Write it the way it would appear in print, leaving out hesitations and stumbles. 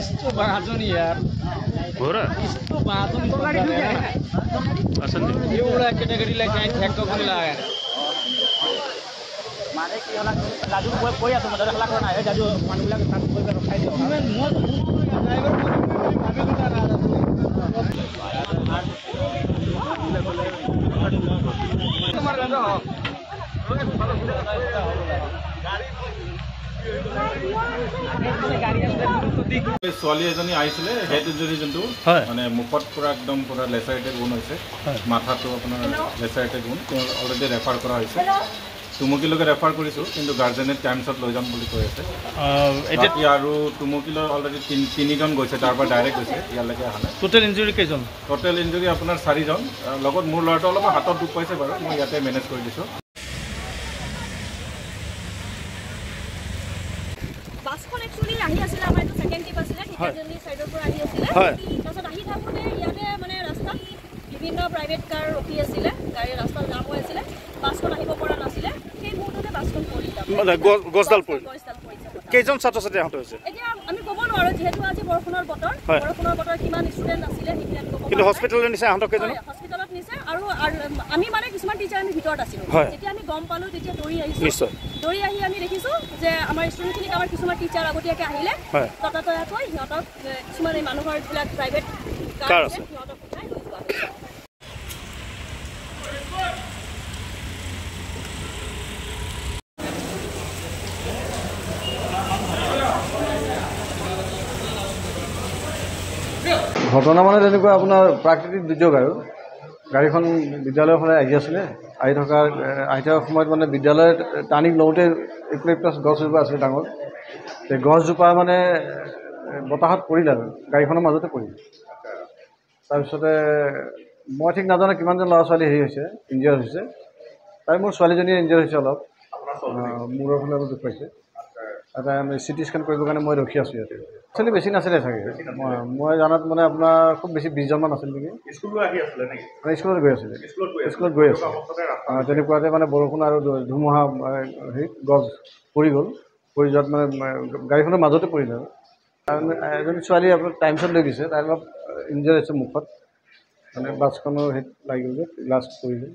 Isto bahaton yaar. Bora. Isto bahaton Asan di. Ye udah category lagi yang thek to kuri laga. Mana ki hola laju koi ato madar hala korna hai jaju manu bilang tak koi kar khai dio. Even mo driver ko bhame ko na raha. Tomar ganda ho. ছোৱালী এজনী আহিছিলে head injury যোনটো মানে মুখত পুৰা একদম পুৰা লেচাৰেটেড গুণ হৈছে মাথাটো আপোনাৰ লেচাৰেটেড গুণ অলৰেডি ৰেফাৰ কৰা হৈছে টুমুকিলৈকে ৰেফাৰ কৰিছোঁ কিন্তু গাৰ্জেনে টাইমছত লৈ যাম বুলি কৈ আছে এতিয়া আৰু টুমুকিলৈ অলৰেডি তিনিজন গৈছে তাৰ পৰা ডাইৰেক্ট গৈছে ইয়ালৈকে অহা নাই টোটেল ইঞ্জুৰি কেইজন টোটেল ইঞ্জুৰি আপোনাৰ 4জন লগত মোৰ ল'ৰাটো অলপমান হাতত দুখ পাইছে বাৰু মই ইয়াতে মেনেজ কৰি দিছোঁ বাসখন একচুয়ালি আহি আছিল আমাৰ এটা সেকেন্ড টিপ আছিল ঠিকাজনী সাইডৰ পৰা আহি আছিল তাৰছত আহি থাকোতে ইয়াতে মানে ৰাস্তাত বিভিন্ন প্ৰাইভেট কাৰ ৰখি আছিল গাড়ী ৰাস্তা জাম হৈ আছিল বাসখন আহিব পৰা নাছিল সেই মুহূৰ্ততে বাসখন পৰিল গছডাল পৰিল কেইজন ছাত্ৰ ছাত্ৰী আহত হৈছে এতিয়া আমি ক'ব নোৱাৰো যেহেতু আজি বৰষুণৰ বতৰ কিমান ষ্টুডেন্ট আছিল সেইখিনি আমি ক'ব কিন্তু হস্পিটেললৈ নিছে আহত কেইজন হস্পিটেলত নিছে আৰু আমি মানে কিছুমান টিচাৰ আমি ভিতৰত আছিলোঁ যেতিয়া আমি গম পালোঁ তেতিয়া দৌৰি আহিছোঁ নিশ্চয় দৌৰি আহি আমি দেখিছোঁ যে আমাৰ ষ্টুডেণ্টখিনিক আমাৰ কিছুমান টিচাৰ আগতীয়াকৈ আহিলে ততাতয়াকৈ সিহঁতক কিছুমান এই মানুহৰ যিবিলাক প্ৰাইভেট কাৰ আছে সিহঁতক উঠাই লৈ যোৱা হৈছে ঘটনা মানে তেনেকুৱা আপোনাৰ প্ৰাকৃতিক দুৰ্যোগ আৰু গাড়ীখন বিদ্যালয়ৰ ফালে আহি আছিলে আহি থকাৰ সময়ত মানে বিদ্যালয়ত টাৰ্ণিং লওঁতে ইউক্লিপটাছ গছজোপা আছিলে ডাঙৰ সেই গছজোপা মানে বতাহত পৰিল আৰু গাড়ীখনৰ মাজতে পৰিল তাৰপিছতে মই ঠিক নাজানো কিমানজন ল'ৰা ছোৱালী হেৰি হৈছে ইনজিয়ৰ হৈছে তাই মোৰ ছোৱালীজনীয়ে ইনজিয়ৰ হৈছে অলপ মূৰৰ ফালে অলপ দুখ পাইছে এটা আমি চিটি স্কেন কৰিবৰ কাৰণে মই ৰখি আছোঁ ইয়াতে একচুৱেলি বেছি নাছিলে চাগে মই জানাত মানে আপোনাৰ খুব বেছি 20জনমান আছিল নেকি স্কুলত গৈ আছিলে স্কুলত গৈ আছে তেনেকুৱাতে মানে বৰষুণ আৰু ধুমুহা হেৰিত গছ পৰি গ'ল পৰি যোৱাত মানে গাড়ীখনৰ মাজতে পৰিল আৰু এজনী ছোৱালী আপোনাৰ টাইমছত লৈ গৈছে তাই অলপ ইনজিয়ৰ হৈছে মুখত মানে বাছখনৰ হেৰিত লাগি গ'ল যে গ্লাছ পৰি গ'ল